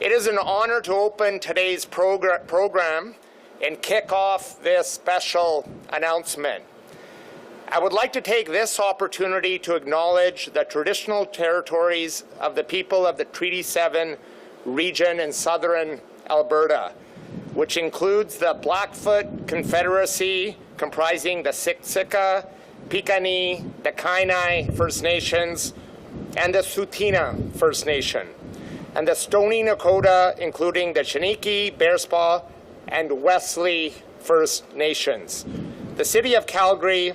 It is an honor to open today's program and kick off this special announcement. I would like to take this opportunity to acknowledge the traditional territories of the people of the Treaty 7 region in southern Alberta, which includes the Blackfoot Confederacy, comprising the Siksika, Piikani, the Kainai First Nations, and the Tsuut'ina First Nation, and the Stoney Nakoda, including the Chiniki, Bearspaw, and Wesley First Nations. The City of Calgary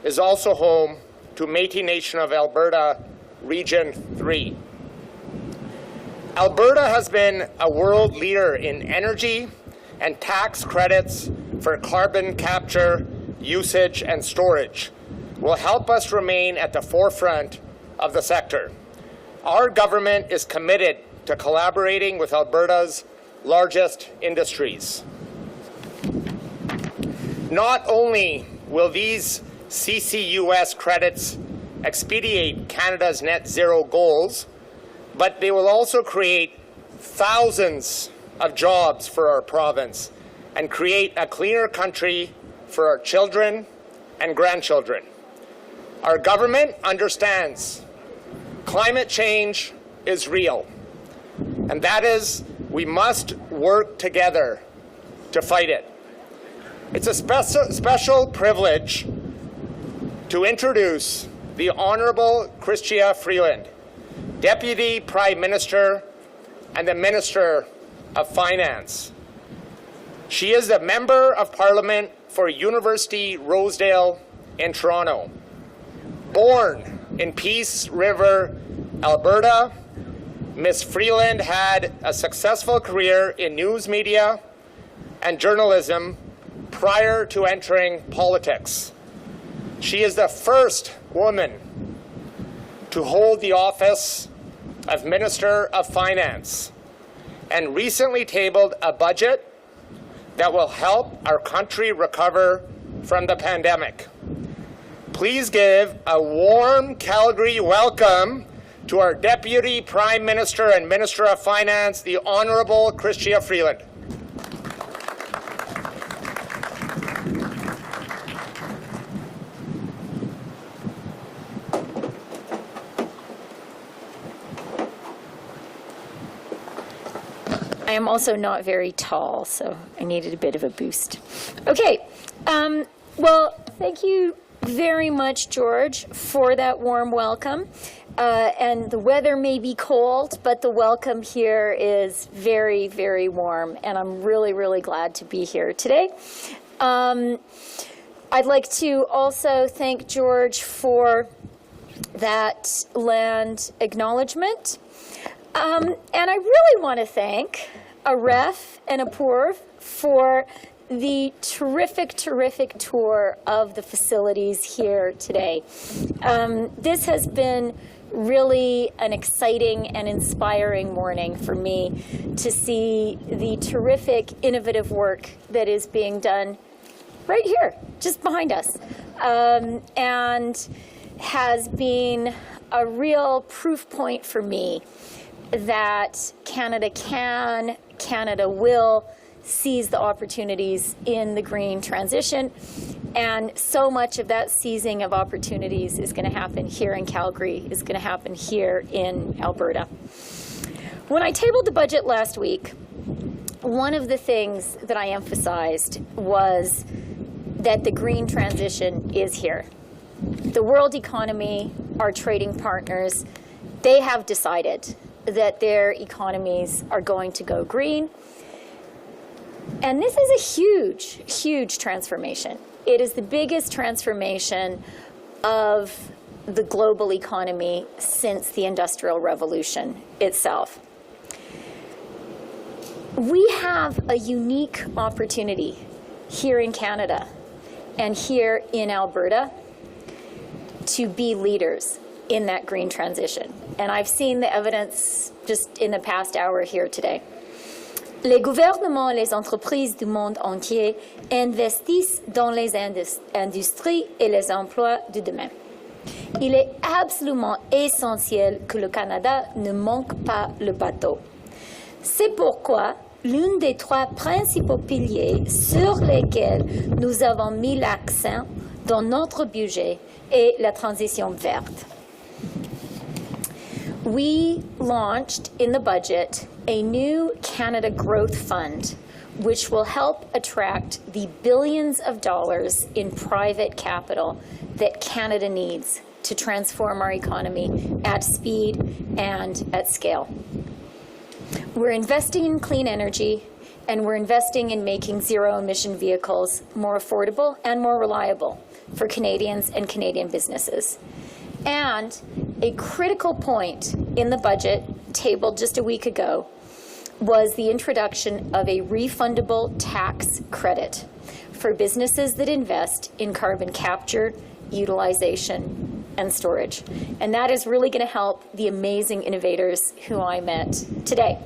is also home to Métis Nation of Alberta, Region 3. Alberta has been a world leader in energy and tax credits for carbon capture, usage, and storage will help us remain at the forefront of the sector. Our government is committed to collaborating with Alberta's largest industries. Not only will these CCUS credits expedite Canada's net zero goals, but they will also create thousands of jobs for our province and create a cleaner country for our children and grandchildren. Our government understands climate change is real, and that is, we must work together to fight it. It's a special privilege to introduce the Honourable Chrystia Freeland, Deputy Prime Minister and the Minister of Finance. She is the Member of Parliament for University Rosedale in Toronto. Born in Peace River, Alberta, Ms. Freeland had a successful career in news media and journalism prior to entering politics. She is the first woman to hold the office of Minister of Finance and recently tabled a budget that will help our country recover from the pandemic. Please give a warm Calgary welcome to our Deputy Prime Minister and Minister of Finance, the Honourable Chrystia Freeland. I am also not very tall, so I needed a bit of a boost. Okay, well, thank you very much, George, for that warm welcome. And the weather may be cold, but the welcome here is very, very warm, and I'm really, really glad to be here today. I'd like to also thank George for that land acknowledgement. And I really want to thank Aref and Apoorv for the terrific, terrific tour of the facilities here today. This has been really an exciting and inspiring morning for me to see the terrific, innovative work that is being done right here, just behind us, and has been a real proof point for me that Canada can, Canada will seize the opportunities in the green transition. And so much of that seizing of opportunities is going to happen here in Calgary, is going to happen here in Alberta. When I tabled the budget last week, one of the things that I emphasized was that the green transition is here. The world economy, our trading partners, they have decided that their economies are going to go green. And this is a huge, huge transformation. It is the biggest transformation of the global economy since the Industrial Revolution itself. We have a unique opportunity here in Canada and here in Alberta to be leaders in that green transition. And I've seen the evidence just in the past hour here today. Les gouvernements et les entreprises du monde entier investissent dans les industries et les emplois de demain. Il est absolument essentiel que le Canada ne manque pas le bateau. C'est pourquoi l'un des trois principaux piliers sur lesquels nous avons mis l'accent dans notre budget est la transition verte. We launched in the budget a new Canada Growth Fund, which will help attract the billions of dollars in private capital that Canada needs to transform our economy at speed and at scale. We're investing in clean energy, and we're investing in making zero-emission vehicles more affordable and more reliable for Canadians and Canadian businesses. And a critical point in the budget tabled just a week ago was the introduction of a refundable tax credit for businesses that invest in carbon capture, utilization, and storage. And that is really going to help the amazing innovators who I met today.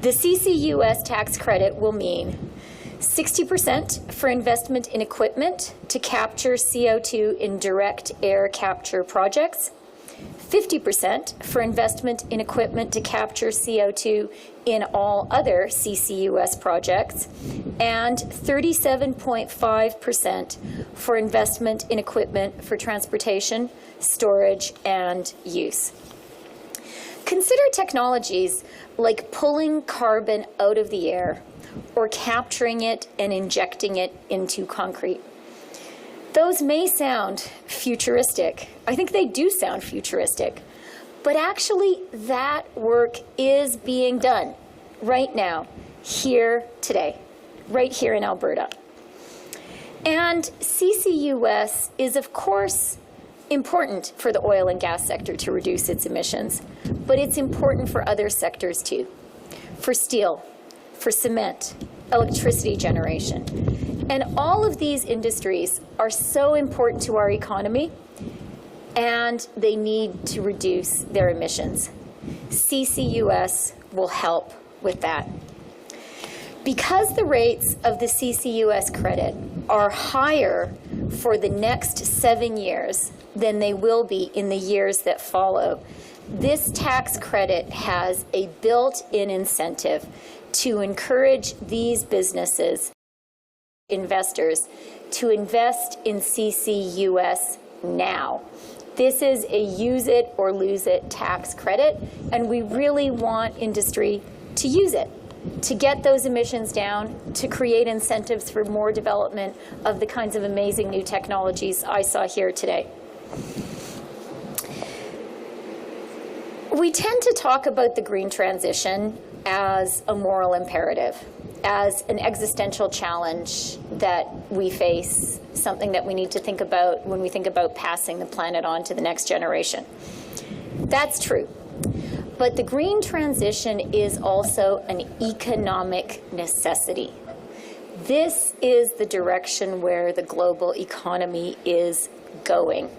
The CCUS tax credit will mean 60% for investment in equipment to capture CO2 in direct air capture projects, 50% for investment in equipment to capture CO2 in all other CCUS projects, and 37.5% for investment in equipment for transportation, storage, and use. Consider technologies like pulling carbon out of the air or capturing it and injecting it into concrete. Those may sound futuristic. I think they do sound futuristic. But actually, that work is being done right now, here today, right here in Alberta. And CCUS is, of course, important for the oil and gas sector to reduce its emissions, but it's important for other sectors too, for steel, for cement, electricity generation. And all of these industries are so important to our economy, and they need to reduce their emissions. CCUS will help with that. Because the rates of the CCUS credit are higher for the next 7 years than they will be in the years that follow, this tax credit has a built-in incentive to encourage these businesses, investors, to invest in CCUS now. This is a use it or lose it tax credit, and we really want industry to use it, to get those emissions down, to create incentives for more development of the kinds of amazing new technologies I saw here today. We tend to talk about the green transition as a moral imperative, as an existential challenge that we face, something that we need to think about when we think about passing the planet on to the next generation. That's true. But the green transition is also an economic necessity. This is the direction where the global economy is going,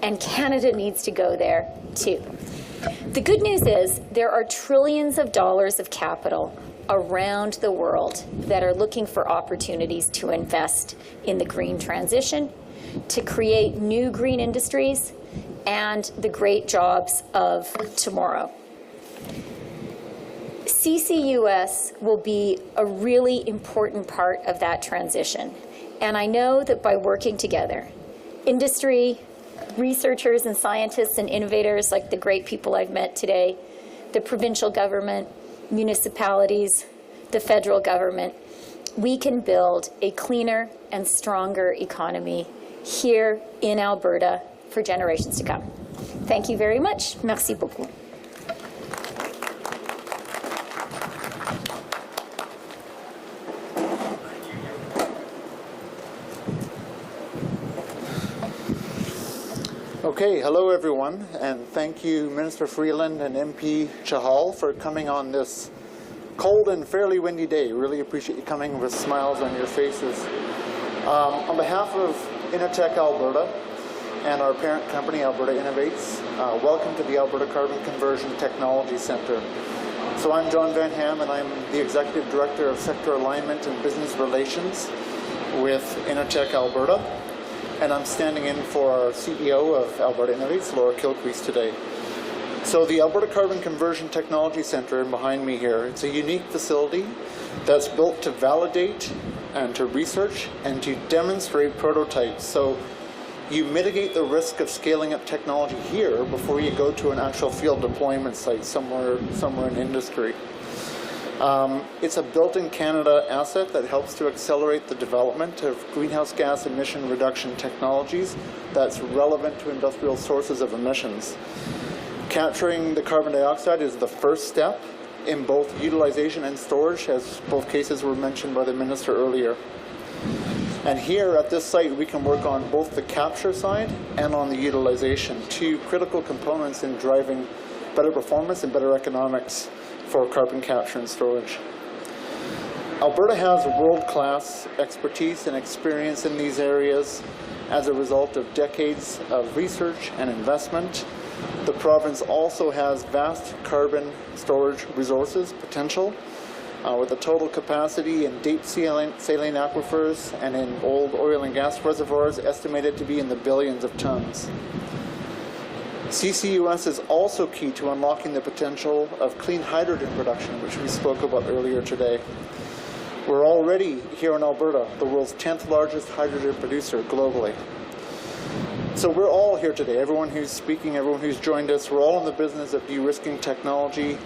and Canada needs to go there too. The good news is there are trillions of dollars of capital around the world that are looking for opportunities to invest in the green transition, to create new green industries, and the great jobs of tomorrow. CCUS will be a really important part of that transition. And I know that by working together, industry, researchers and scientists and innovators like the great people I've met today, the provincial government, municipalities, the federal government, we can build a cleaner and stronger economy here in Alberta for generations to come. Thank you very much. Merci beaucoup. Okay, hello everyone, and thank you Minister Freeland and MP Chahal for coming on this cold and fairly windy day. Really appreciate you coming with smiles on your faces. On behalf of InnoTech Alberta and our parent company Alberta Innovates, welcome to the Alberta Carbon Conversion Technology Centre. So I'm John Van Ham, and I'm the Executive Director of Sector Alignment and Business Relations with InnoTech Alberta. And I'm standing in for our CEO of Alberta Innovates, Laura Kilcrease, today. So the Alberta Carbon Conversion Technology Centre behind me here, it's a unique facility that's built to validate and to research and to demonstrate prototypes. So you mitigate the risk of scaling up technology here before you go to an actual field deployment site somewhere in industry. It's a built-in Canada asset that helps to accelerate the development of greenhouse gas emission reduction technologies that's relevant to industrial sources of emissions. Capturing the carbon dioxide is the first step in both utilization and storage, as both cases were mentioned by the minister earlier. And here at this site, we can work on both the capture side and on the utilization, two critical components in driving better performance and better economics for carbon capture and storage. Alberta has world-class expertise and experience in these areas as a result of decades of research and investment. The province also has vast carbon storage resources potential with a total capacity in deep saline aquifers and in old oil and gas reservoirs estimated to be in the billions of tons. CCUS is also key to unlocking the potential of clean hydrogen production, which we spoke about earlier today. We're already here in Alberta, the world's 10th largest hydrogen producer globally. So we're all here today, everyone who's speaking, everyone who's joined us, we're all in the business of de-risking technology,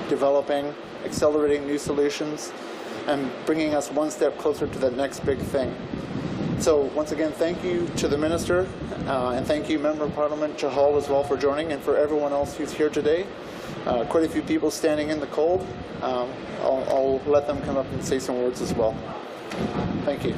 developing, accelerating new solutions, and bringing us one step closer to that next big thing. So once again, thank you to the Minister, and thank you, Member of Parliament Chahal, as well, for joining, and for everyone else who's here today. Quite a few people standing in the cold. I'll let them come up and say some words as well. Thank you.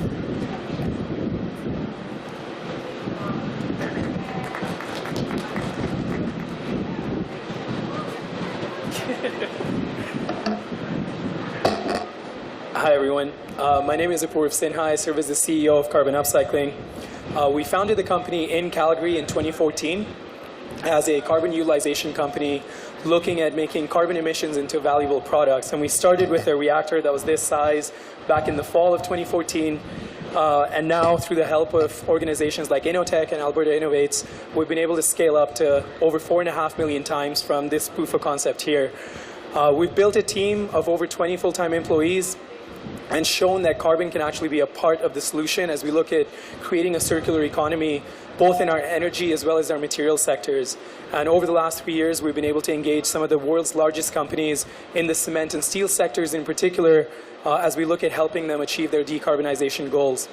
Hi everyone, my name is Apoorv Sinha. I serve as the CEO of Carbon Upcycling. We founded the company in Calgary in 2014 as a carbon utilization company looking at making carbon emissions into valuable products. And we started with a reactor that was this size back in the fall of 2014. And now, through the help of organizations like InnoTech and Alberta Innovates, we've been able to scale up to over 4.5 million times from this proof of concept here. We've built a team of over 20 full-time employees and shown that carbon can actually be a part of the solution as we look at creating a circular economy, both in our energy as well as our material sectors. And over the last 3 years, we've been able to engage some of the world's largest companies in the cement and steel sectors in particular, as we look at helping them achieve their decarbonization goals.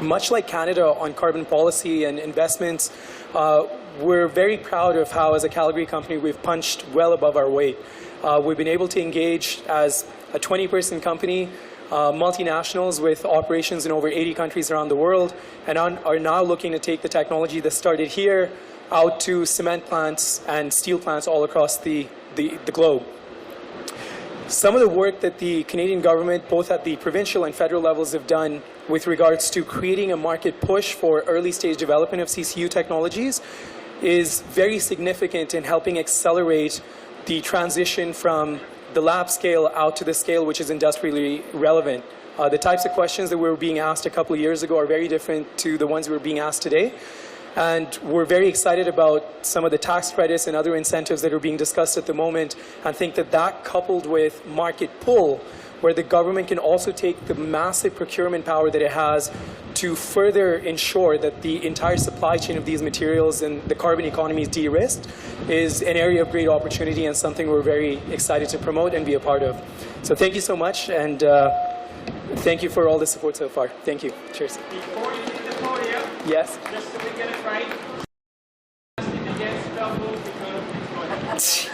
Much like Canada on carbon policy and investments, we're very proud of how, as a Calgary company, we've punched well above our weight. We've been able to engage as a 20-person company, multinationals with operations in over 80 countries around the world, and are now looking to take the technology that started here out to cement plants and steel plants all across the globe. Some of the work that the Canadian government, both at the provincial and federal levels, have done with regards to creating a market push for early stage development of CCU technologies is very significant in helping accelerate the transition from the lab scale out to the scale which is industrially relevant. The types of questions that we were being asked a couple of years ago are very different to the ones we're being asked today. And we're very excited about some of the tax credits and other incentives that are being discussed at the moment, and think that that, coupled with market pull, where the government can also take the massive procurement power that it has to further ensure that the entire supply chain of these materials and the carbon economy is de-risked, is an area of great opportunity and something we're very excited to promote and be a part of. So thank you so much, and thank you for all the support so far. Thank you. Cheers. Before you hit the podium, Yes. just so we get it right,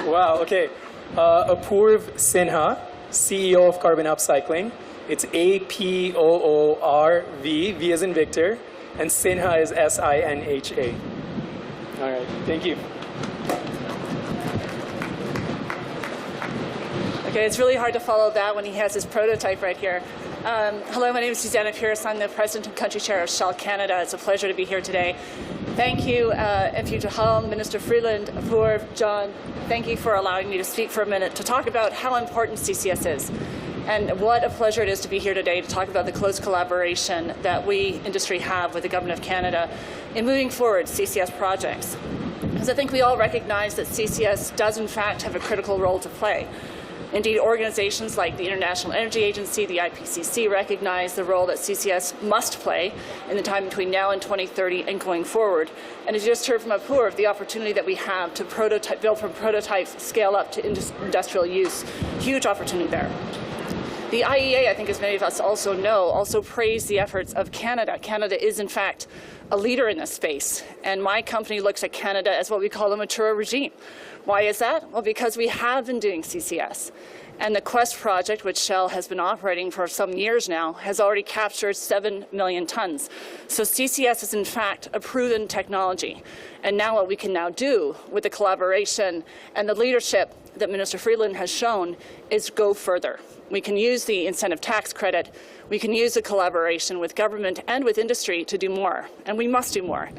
Wow, okay. Apoorv Sinha, CEO of Carbon Upcycling. It's A-P-O-O-R-V, V as in Victor, and Sinha is S-I-N-H-A. All right, thank you. Okay, it's really hard to follow that when he has his prototype right here. Hello, my name is Susannah Pierce. I'm the President and Country Chair of Shell Canada. It's a pleasure to be here today. Thank you, MP Chahal, Minister Freeland, Apoorv, John. Thank you for allowing me to speak for a minute to talk about how important CCS is. And what a pleasure it is to be here today to talk about the close collaboration that we, industry, have with the Government of Canada in moving forward CCS projects. because I think we all recognize that CCS does in fact have a critical role to play. Indeed, organizations like the International Energy Agency, the IPCC, recognize the role that CCS must play in the time between now and 2030 and going forward. And as you just heard from Apoorv, the opportunity that we have to build from prototype, scale up to industrial use, huge opportunity there. The IEA, I think as many of us also know, also praised the efforts of Canada. Canada is in fact a leader in this space, and my company looks at Canada as what we call a mature regime. Why is that? Well, because we have been doing CCS. And the Quest project, which Shell has been operating for some years now, has already captured 7 million tons. So CCS is in fact a proven technology. And now what we can now do with the collaboration and the leadership that Minister Freeland has shown is go further. We can use the incentive tax credit. We can use the collaboration with government and with industry to do more, and we must do more.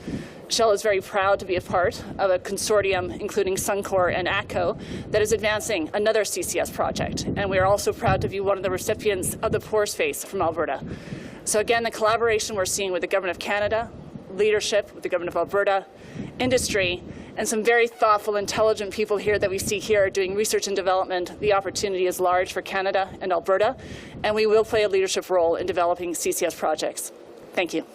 Shell is very proud to be a part of a consortium, including Suncor and ATCO, that is advancing another CCS project. And we are also proud to be one of the recipients of the Poor Space from Alberta. So again, the collaboration we're seeing with the Government of Canada, leadership with the Government of Alberta, industry, and some very thoughtful, intelligent people here that we see here doing research and development. The opportunity is large for Canada and Alberta, and we will play a leadership role in developing CCS projects. Thank you.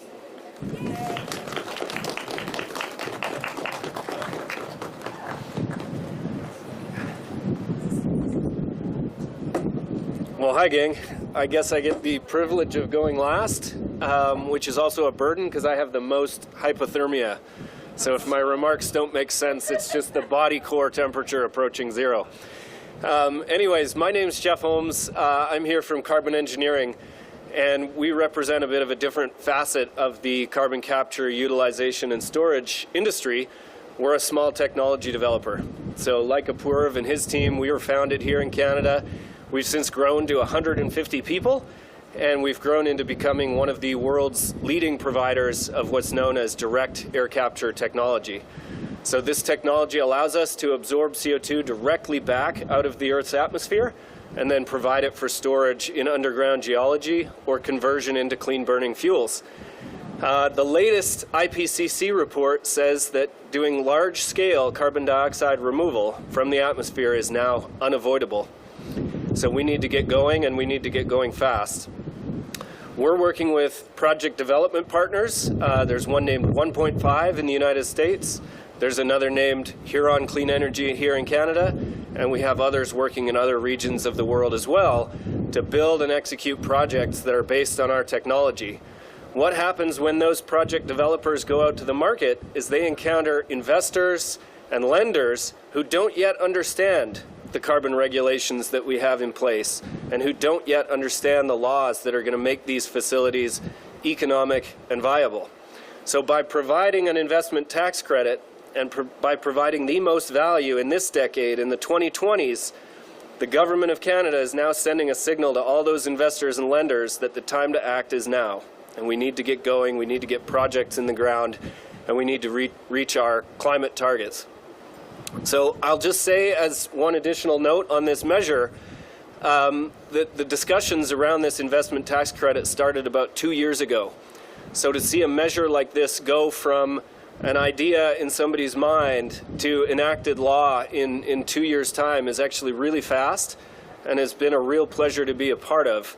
Well, hi, gang. I guess I get the privilege of going last, which is also a burden because I have the most hypothermia. So if my remarks don't make sense, it's just the body core temperature approaching zero. Anyways, my name's Jeff Holmes. I'm here from Carbon Engineering, and we represent a bit of a different facet of the carbon capture, utilization, and storage industry. We're a small technology developer. So like Apoorv and his team, we were founded here in Canada. We've since grown to 150 people, and we've grown into becoming one of the world's leading providers of what's known as direct air capture technology. So this technology allows us to absorb CO2 directly back out of the Earth's atmosphere and then provide it for storage in underground geology or conversion into clean burning fuels. The latest IPCC report says that doing large-scale carbon dioxide removal from the atmosphere is now unavoidable. So we need to get going, and we need to get going fast. We're working with project development partners. There's one named 1.5 in the United States. There's another named Huron Clean Energy here in Canada, and we have others working in other regions of the world as well to build and execute projects that are based on our technology. What happens when those project developers go out to the market is they encounter investors and lenders who don't yet understand the carbon regulations that we have in place and who don't yet understand the laws that are going to make these facilities economic and viable. So by providing an investment tax credit and by providing the most value in this decade, in the 2020s, the Government of Canada is now sending a signal to all those investors and lenders that the time to act is now. And we need to get going, we need to get projects in the ground, and we need to reach our climate targets. So I'll just say as one additional note on this measure, the discussions around this investment tax credit started about 2 years ago. So to see a measure like this go from an idea in somebody's mind to enacted law in 2 years' time is actually really fast, and has been a real pleasure to be a part of.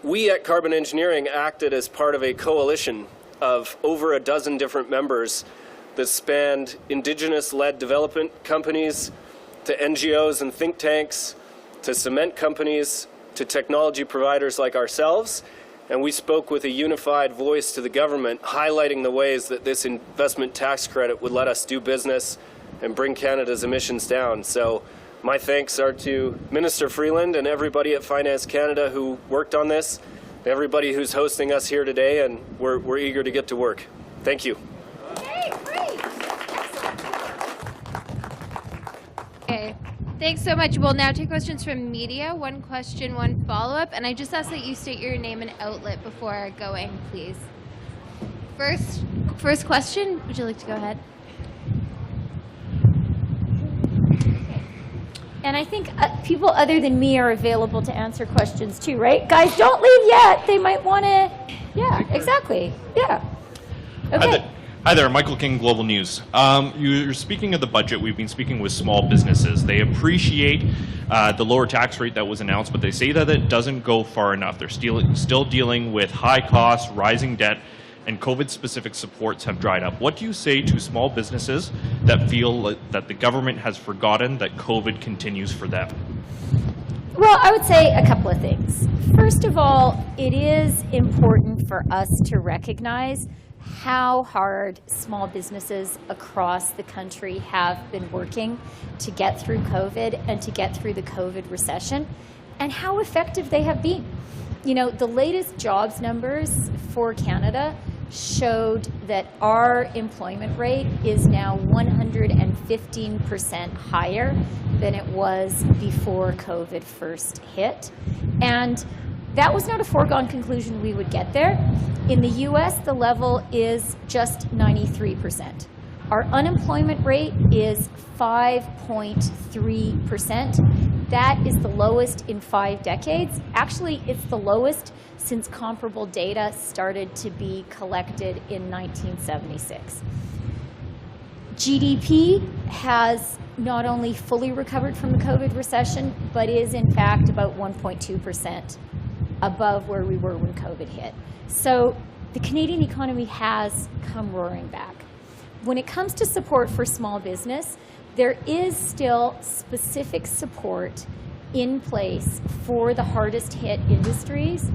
We at Carbon Engineering acted as part of a coalition of over a dozen different members that spanned Indigenous-led development companies, to NGOs and think tanks, to cement companies, to technology providers like ourselves. And we spoke with a unified voice to the government, highlighting the ways that this investment tax credit would let us do business and bring Canada's emissions down. So my thanks are to Minister Freeland and everybody at Finance Canada who worked on this, everybody who's hosting us here today, and we're eager to get to work. Thank you. Okay, thanks so much. We'll now take questions from media. One question, one follow-up. And I just ask that you state your name and outlet before going, please. First question, would you like to go ahead? And I think people other than me are available to answer questions too, right? Guys, don't leave yet. They might want to, yeah, exactly, yeah. Okay. Hi there, Michael King, Global News. You're speaking of the budget. We've been speaking with small businesses. They appreciate the lower tax rate that was announced, but they say that it doesn't go far enough. They're still dealing with high costs, rising debt, and COVID-specific supports have dried up. What do you say to small businesses that feel that the government has forgotten that COVID continues for them? Well, I would say a couple of things. First of all, it is important for us to recognize how hard small businesses across the country have been working to get through COVID and to get through the COVID recession, and how effective they have been. You know, the latest jobs numbers for Canada showed that our employment rate is now 115% higher than it was before COVID first hit. And that was not a foregone conclusion we would get there. In the US, the level is just 93%. Our unemployment rate is 5.3%. That is the lowest in 5 decades. Actually, it's the lowest since comparable data started to be collected in 1976. GDP has not only fully recovered from the COVID recession, but is in fact about 1.2% above where we were when COVID hit. So the Canadian economy has come roaring back. When it comes to support for small business, there is still specific support in place for the hardest hit industries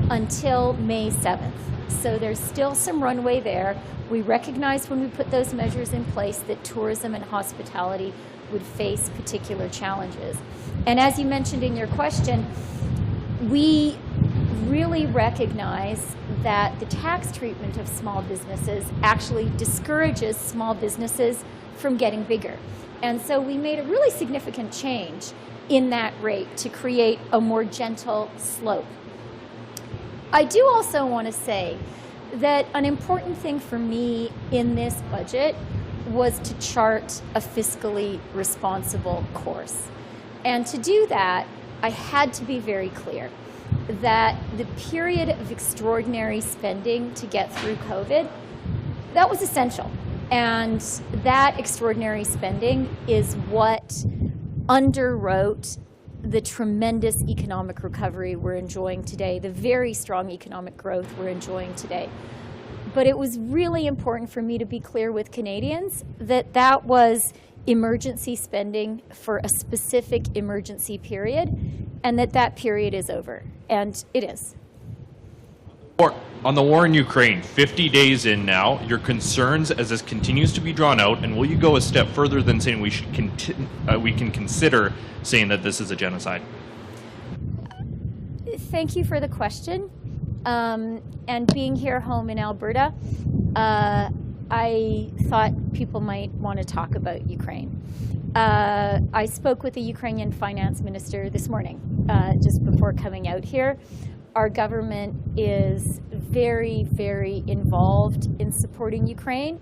until May 7th. So there's still some runway there. We recognized when we put those measures in place that tourism and hospitality would face particular challenges. And as you mentioned in your question, we really recognize that the tax treatment of small businesses actually discourages small businesses from getting bigger. And so we made a really significant change in that rate to create a more gentle slope. I do also want to say that an important thing for me in this budget was to chart a fiscally responsible course. And to do that, I had to be very clear that the period of extraordinary spending to get through COVID, that was essential. And that extraordinary spending is what underwrote the tremendous economic recovery we're enjoying today, the very strong economic growth we're enjoying today. But it was really important for me to be clear with Canadians that that was emergency spending for a specific emergency period, and that that period is over. And it is. On the war in Ukraine, 50 days in now, your concerns as this continues to be drawn out, and will you go a step further than saying we can consider saying that this is a genocide? Thank you for the question. And being here home in Alberta, I thought people might want to talk about Ukraine. I spoke with the Ukrainian finance minister this morning, just before coming out here. Our government is very, very involved in supporting Ukraine.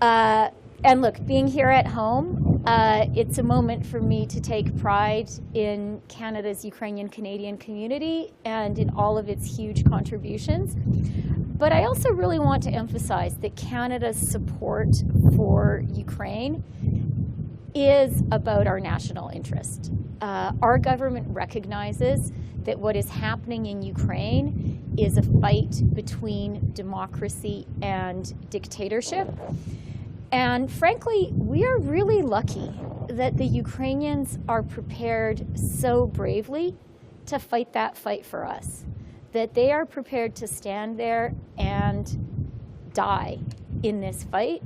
And look, being here at home, it's a moment for me to take pride in Canada's Ukrainian-Canadian community and in all of its huge contributions. But I also really want to emphasize that Canada's support for Ukraine is about our national interest. Our government recognizes that what is happening in Ukraine is a fight between democracy and dictatorship. And frankly, we are really lucky that the Ukrainians are prepared so bravely to fight that fight for us, that they are prepared to stand there and die in this fight.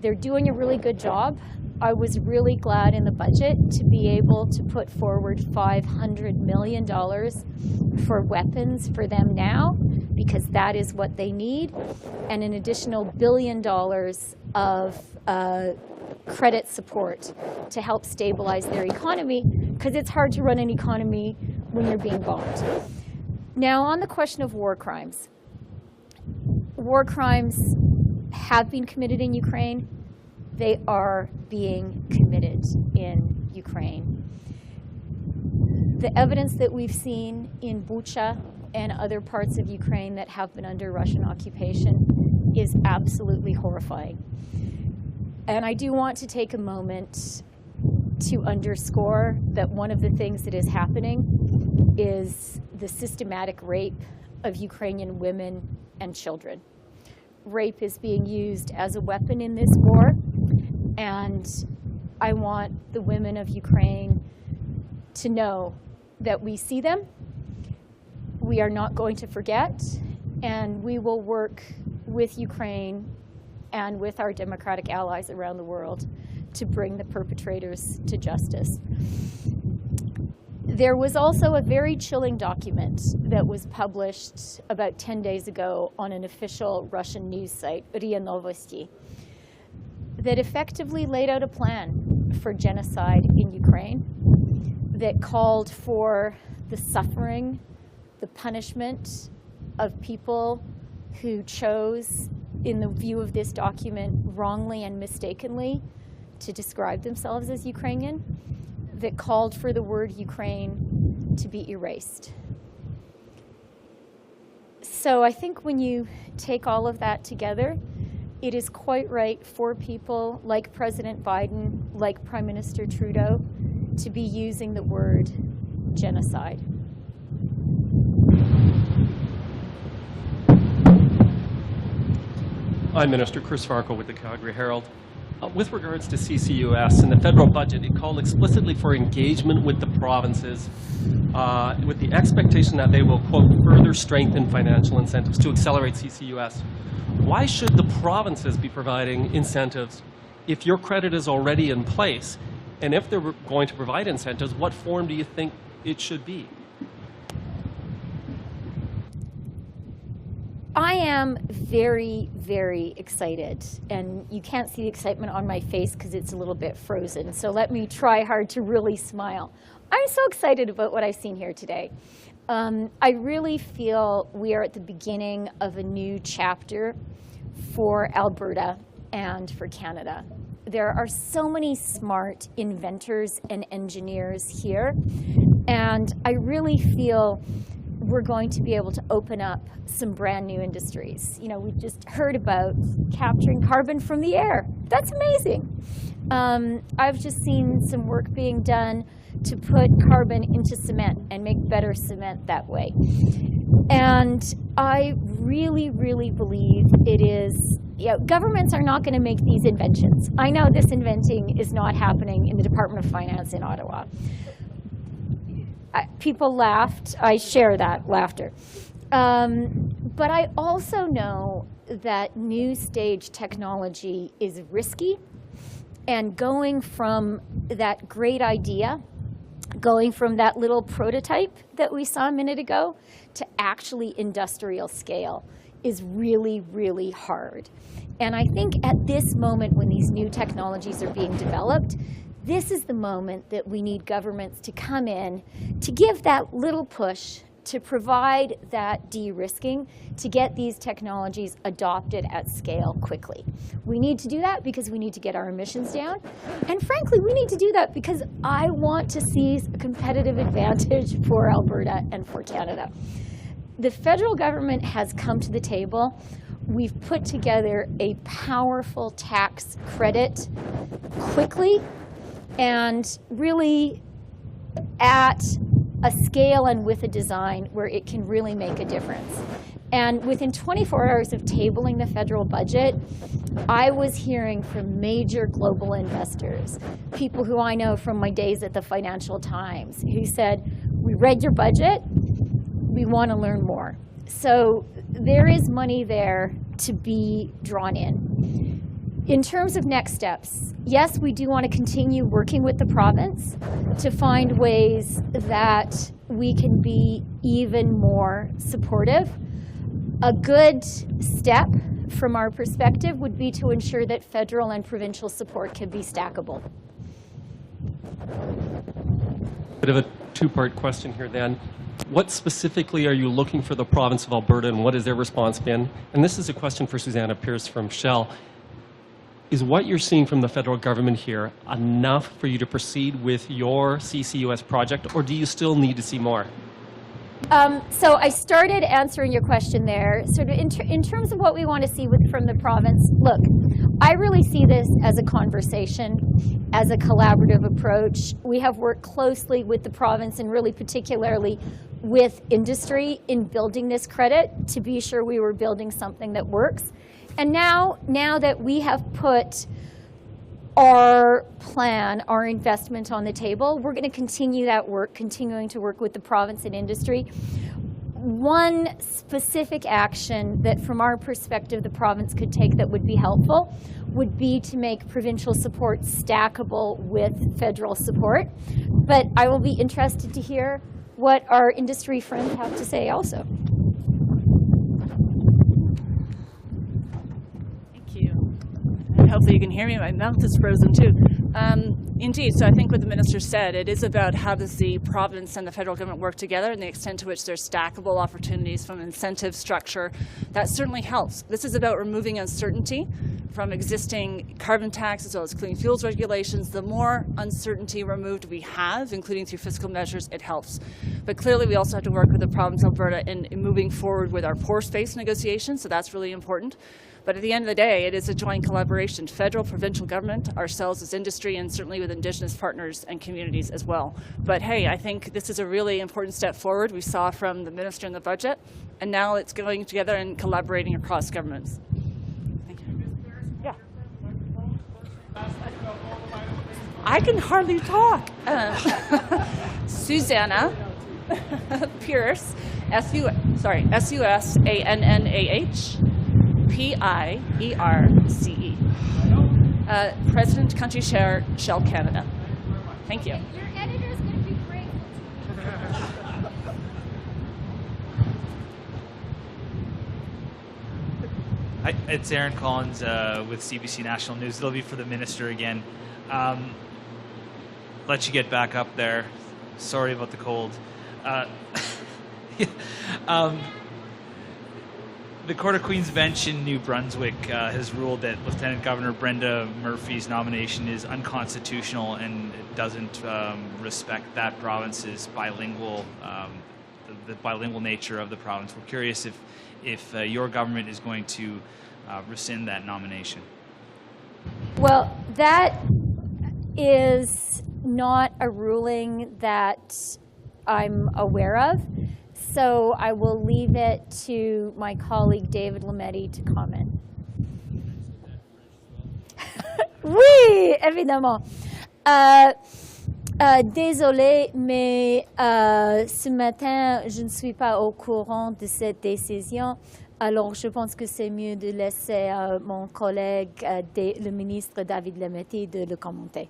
They're doing a really good job. I was really glad in the budget to be able to put forward $500 million for weapons for them now, because that is what they need, and an additional $1 billion of credit support to help stabilize their economy, because it's hard to run an economy when you're being bombed. Now, on the question of war crimes have been committed in Ukraine. They are being committed in Ukraine. The evidence that we've seen in Bucha and other parts of Ukraine that have been under Russian occupation is absolutely horrifying. And I do want to take a moment to underscore that one of the things that is happening is the systematic rape of Ukrainian women and children. Rape is being used as a weapon in this war, and I want the women of Ukraine to know that we see them, we are not going to forget, and we will work with Ukraine and with our democratic allies around the world to bring the perpetrators to justice. There was also a very chilling document that was published about 10 days ago on an official Russian news site, RIA Novosti, that effectively laid out a plan for genocide in Ukraine, that called for the suffering, the punishment of people who chose, in the view of this document, wrongly and mistakenly to describe themselves as Ukrainian, that called for the word Ukraine to be erased. So I think when you take all of that together, it is quite right for people like President Biden, like Prime Minister Trudeau, to be using the word genocide. I'm Minister Chris Farkle with the Calgary Herald. With regards to CCUS and the federal budget, it called explicitly for engagement with the provinces with the expectation that they will, quote, further strengthen financial incentives to accelerate CCUS. Why should the provinces be providing incentives if your credit is already in place? And if they're going to provide incentives, what form do you think it should be? I am very, very excited, and you can't see the excitement on my face because it's a little bit frozen, so let me try hard to really smile. I'm so excited about what I've seen here today. I really feel we are at the beginning of a new chapter for Alberta and for Canada. There are so many smart inventors and engineers here, and I really feel we're going to be able to open up some brand new industries. You know, we just heard about capturing carbon from the air. That's amazing. I've just seen some work being done to put carbon into cement and make better cement that way. And I really, really believe it is, governments are not going to make these inventions. I know this inventing is not happening in the Department of Finance in Ottawa. People laughed. I share that laughter. But I also know that new stage technology is risky, and going from that great idea, going from that little prototype that we saw a minute ago to actually industrial scale is really, really hard. And I think at this moment when these new technologies are being developed, this is the moment that we need governments to come in to give that little push, to provide that de-risking, to get these technologies adopted at scale quickly. We need to do that because we need to get our emissions down. And frankly, we need to do that because I want to seize a competitive advantage for Alberta and for Canada. The federal government has come to the table. We've put together a powerful tax credit quickly, and really at a scale and with a design where it can really make a difference. And within 24 hours of tabling the federal budget, I was hearing from major global investors, people who I know from my days at the Financial Times, who said, we read your budget, we want to learn more. So there is money there to be drawn in. In terms of next steps, yes, we do want to continue working with the province to find ways that we can be even more supportive. A good step from our perspective would be to ensure that federal and provincial support can be stackable. Bit of a two-part question here then. What specifically are you looking for the province of Alberta, and what has their response been? And this is a question for Susannah Pierce from Shell. Is what you're seeing from the federal government here enough for you to proceed with your CCUS project, or do you still need to see more? So I started answering your question there. Sort of in terms of what we want to see from the province, look, I really see this as a conversation, as a collaborative approach. We have worked closely with the province and really particularly with industry in building this credit to be sure we were building something that works. And now that we have put our plan, our investment on the table, we're going to continue that work, continuing to work with the province and industry. One specific action that from our perspective the province could take that would be helpful would be to make provincial support stackable with federal support. But I will be interested to hear what our industry friends have to say also. Hopefully you can hear me. My mouth is frozen too. Indeed, so I think what the minister said, it is about how does the province and the federal government work together and the extent to which there's stackable opportunities from incentive structure. That certainly helps. This is about removing uncertainty from existing carbon tax as well as clean fuels regulations. The more uncertainty removed we have, including through fiscal measures, it helps. But clearly we also have to work with the province of Alberta in moving forward with our pore space negotiations, so that's really important. But at the end of the day, it is a joint collaboration, federal, provincial government, ourselves as industry, and certainly with Indigenous partners and communities as well. But hey, I think this is a really important step forward. We saw from the minister in the budget, and now it's going together and collaborating across governments. Thank you. Yeah. I can hardly talk. Susannah Pierce, S-U-S-A-N-N-A-H. P-I-E-R-C-E. President, Country Chair, Shell Canada. Thank you. Your editor is going to be great. Hi, it's Aaron Collins with CBC National News. It'll be for the minister again. Let you get back up there. Sorry about the cold. The Court of Queen's Bench in New Brunswick has ruled that Lieutenant Governor Brenda Murphy's nomination is unconstitutional and doesn't respect that province's bilingual, the bilingual nature of the province. We're curious if your government is going to rescind that nomination. Well, that is not a ruling that I'm aware of. So I will leave it to my colleague David Lametti to comment. Oui, évidemment. Désolée, mais ce matin, je ne suis pas au courant de cette décision. Alors, je pense que c'est mieux de laisser mon collègue, le ministre David Lametti, de le commenter.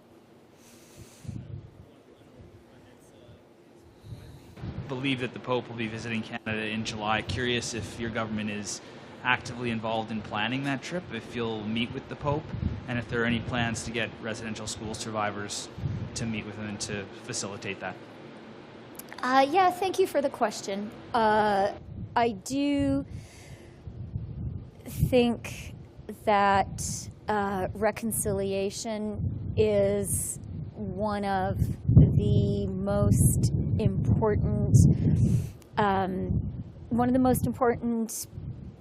Believe that the Pope will be visiting Canada in July. Curious if your government is actively involved in planning that trip, if you'll meet with the Pope, and if there are any plans to get residential school survivors to meet with him and to facilitate that. Yeah, thank you for the question. I do think that reconciliation is one of the most important,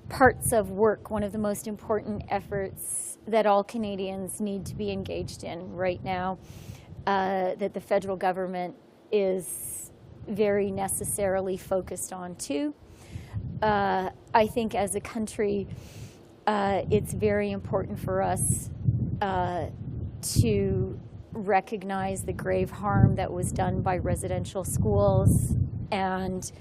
parts of work, one of the most important efforts that all Canadians need to be engaged in right now, that the federal government is very necessarily focused on too. I think as a country, it's very important for us to recognize the grave harm that was done by residential schools and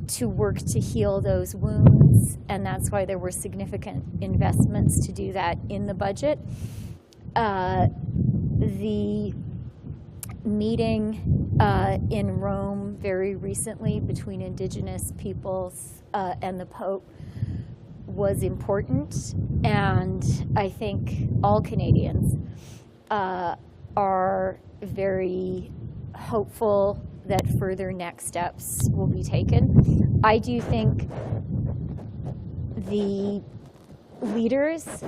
to work to heal those wounds, and that's why there were significant investments to do that in the budget. The meeting in Rome very recently between Indigenous peoples and the Pope was important, and I think all Canadians are very hopeful that further next steps will be taken. I do think the leaders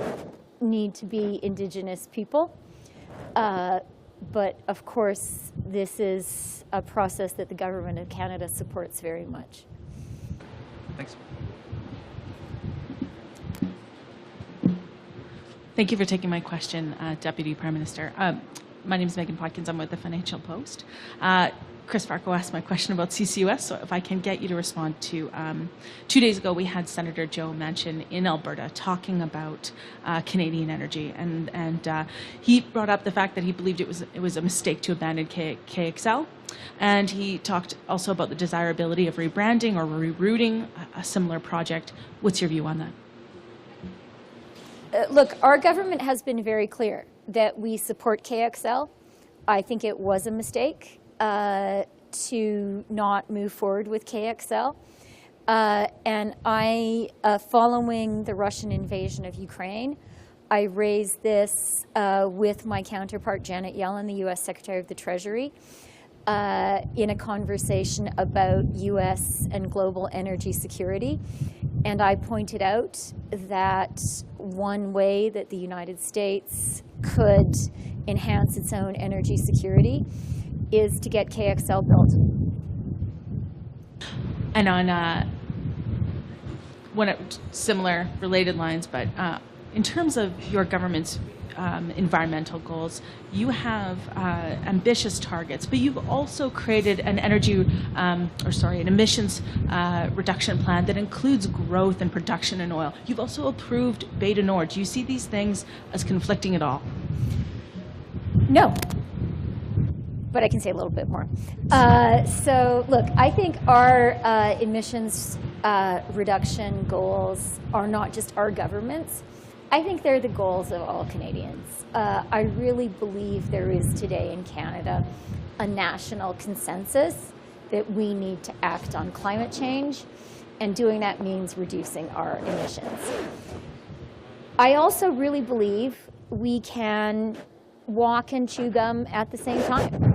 need to be Indigenous people, But of course, this is a process that the government of Canada supports very much. Thanks. Thank you for taking my question, Deputy Prime Minister. My name is Megan Podkins. I'm with the Financial Post. Chris Farco asked my question about CCUS, so if I can get you to respond to, 2 days ago we had Senator Joe Manchin in Alberta talking about Canadian energy, and he brought up the fact that he believed it was a mistake to abandon KXL, and he talked also about the desirability of rebranding or rerouting a similar project. What's your view on that? Look, our government has been very clear that we support KXL. I think it was a mistake to not move forward with KXL. And following the Russian invasion of Ukraine, I raised this with my counterpart, Janet Yellen, the U.S. Secretary of the Treasury, in a conversation about U.S. and global energy security. And I pointed out that one way that the United States could enhance its own energy security is to get KXL built. And on similar related lines, but in terms of your government's environmental goals, you have ambitious targets, but you've also created an an emissions reduction plan that includes growth and production in oil. You've also approved Beta Nord. Do you see these things as conflicting at all? No, but I can say a little bit more. So look, I think our emissions reduction goals are not just our government's. I think they're the goals of all Canadians. I really believe there is today in Canada a national consensus that we need to act on climate change, and doing that means reducing our emissions. I also really believe we can walk and chew gum at the same time.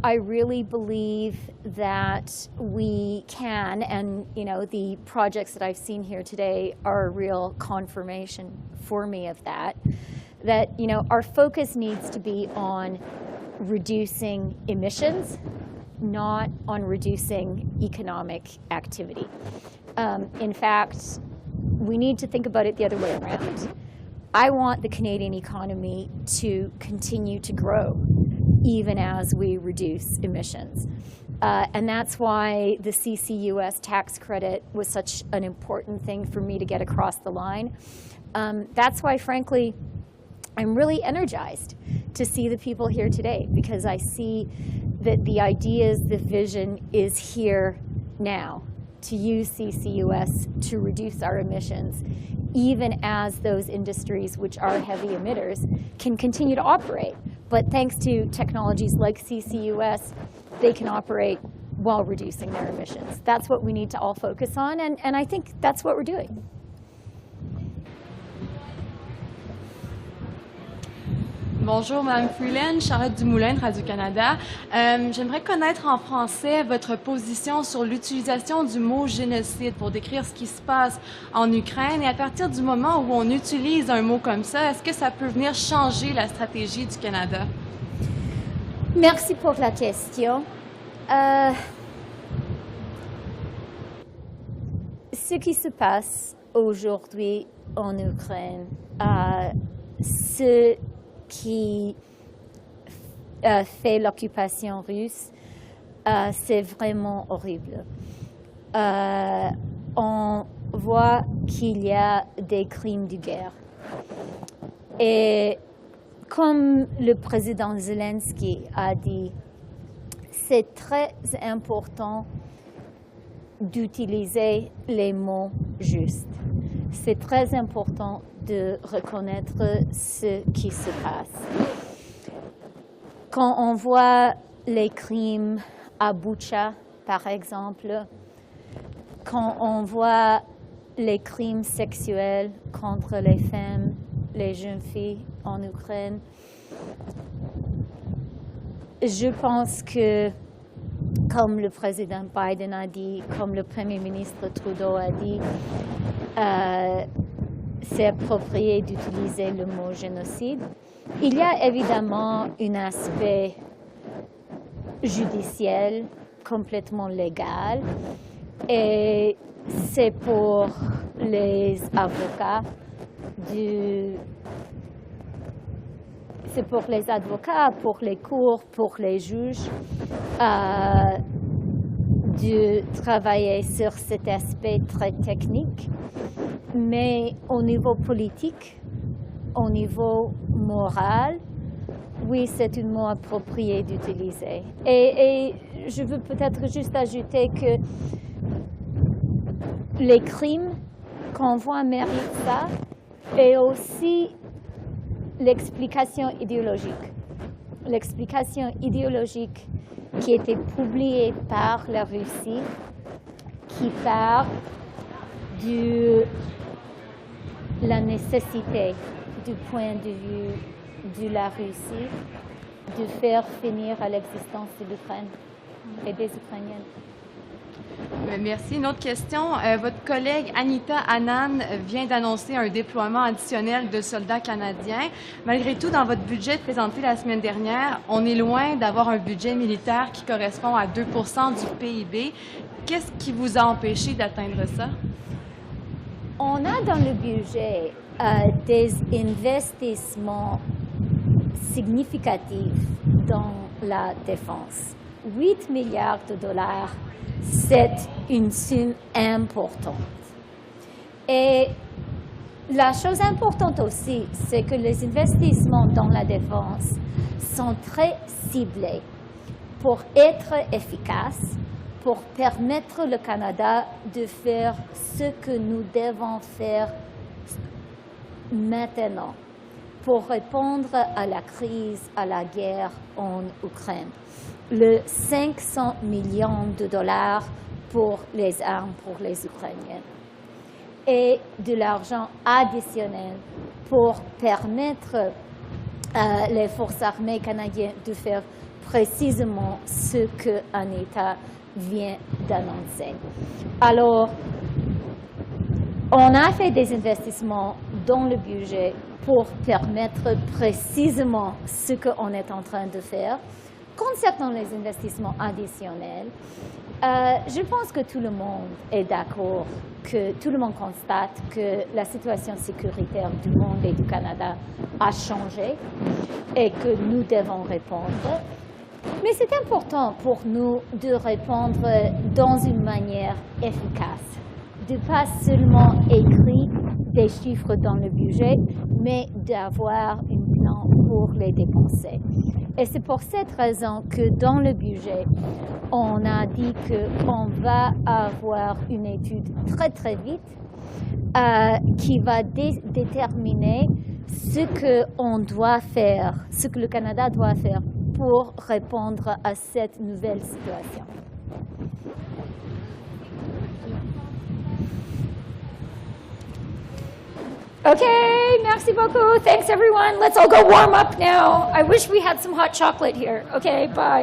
I really believe that we can, and the projects that I've seen here today are a real confirmation for me of that our focus needs to be on reducing emissions, not on reducing economic activity. In fact, we need to think about it the other way around. I want the Canadian economy to continue to grow even as we reduce emissions. And that's why the CCUS tax credit was such an important thing for me to get across the line. That's why, frankly, I'm really energized to see the people here today, because I see that the ideas, the vision is here now to use CCUS to reduce our emissions, even as those industries, which are heavy emitters, can continue to operate. But thanks to technologies like CCUS, they can operate while reducing their emissions. That's what we need to all focus on, and I think that's what we're doing. Bonjour, Mme Freeland, Charlotte Dumoulin de Radio-Canada. J'aimerais connaître en français votre position sur l'utilisation du mot génocide pour décrire ce qui se passe en Ukraine. Et à partir du moment où on utilise un mot comme ça, est-ce que ça peut venir changer la stratégie du Canada? Merci pour la question. Ce qui se passe aujourd'hui en Ukraine, ce qui fait l'occupation russe, c'est vraiment horrible. On voit qu'il y a des crimes de guerre. Et comme le président Zelensky a dit, c'est très important d'utiliser les mots justes. C'est très important de reconnaître ce qui se passe. Quand on voit les crimes à Butcha, par exemple, quand on voit les crimes sexuels contre les femmes, les jeunes filles en Ukraine, je pense que, comme le président Biden a dit, comme le Premier ministre Trudeau a dit, c'est approprié d'utiliser le mot génocide. Il y a évidemment un aspect judiciaire complètement légal et c'est pour les avocats pour les cours, pour les juges, de travailler sur cet aspect très technique. Mais au niveau politique, au niveau moral, oui, c'est un mot approprié d'utiliser. Et je veux peut-être juste ajouter que les crimes qu'on voit méritent ça et aussi l'explication idéologique. L'explication idéologique qui a été publiée par la Russie, qui parle de la nécessité du point de vue de la Russie de faire finir à l'existence de l'Ukraine et des Ukrainiennes. Merci. Une autre question. Votre collègue Anita Anand vient d'annoncer un déploiement additionnel de soldats canadiens. Malgré tout, dans votre budget présenté la semaine dernière, on est loin d'avoir un budget militaire qui correspond à 2 du PIB. Qu'est-ce qui vous a empêché d'atteindre ça? On a dans le budget des investissements significatifs dans la défense. 8 milliards de dollars, c'est une somme importante. Et la chose importante aussi, c'est que les investissements dans la défense sont très ciblés pour être efficaces, pour permettre au Canada de faire ce que nous devons faire maintenant pour répondre à la crise, à la guerre en Ukraine. Le 500 millions de dollars pour les armes pour les Ukrainiens et de l'argent additionnel pour permettre les forces armées canadiennes de faire précisément ce qu'un État vient d'annoncer. Alors, on a fait des investissements dans le budget pour permettre précisément ce qu'on est en train de faire. Concernant les investissements additionnels, je pense que tout le monde est d'accord, que tout le monde constate que la situation sécuritaire du monde et du Canada a changé et que nous devons répondre. Mais c'est important pour nous de répondre dans une manière efficace, de pas seulement écrire des chiffres dans le budget, mais d'avoir un plan pour les dépenser. Et c'est pour cette raison que dans le budget, on a dit qu'on va avoir une étude très très vite qui va déterminer ce qu'on doit faire, ce que le Canada doit faire pour répondre à cette nouvelle situation. Okay, merci beaucoup. Thanks everyone. Let's all go warm up now. I wish we had some hot chocolate here. Okay, bye.